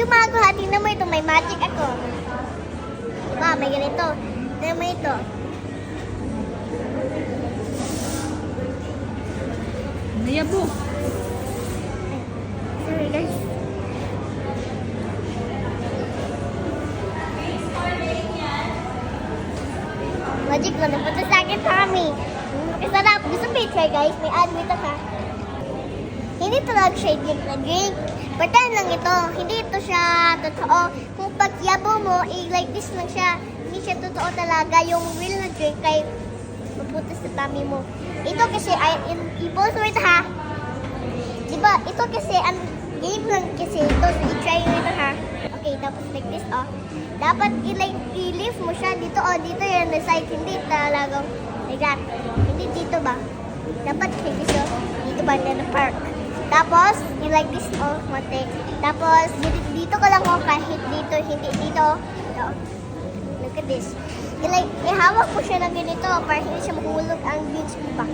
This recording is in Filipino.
gumagawa. Tingnan mo ito, may magic ako. Diba, may ganito. Tingnan mo ito. Nayabo. Sorry guys. Magic lang. Napunta sa akin kami. Masarap. Gusto mo i-try guys? May add dito ha. Hindi ito lang shade na drink. Pretend lang ito. Hindi ito siya totoo. Kung pagyabo mo, like this lang siya. Hindi siya totoo talaga. Yung real na drink kay maputas sa tummy mo. Ito kasi, i-post mo ito ha. Diba, ito kasi, game lang kasi ito. So, i-try mo ito ha. Okay, tapos like this, oh. Dapat i-lift mo siya dito, oh. Dito yan, the side. Hindi talagang like that. Hindi dito ba? Dapat like this, oh. Dito ba, na park. Tapos, you like this, oh, konti. Tapos, dito ka lang, oh, kahit dito, hindi dito, oh. Look at this. Ihawak mo siya ng ganito para hindi siya mahulog ang beans mo ba.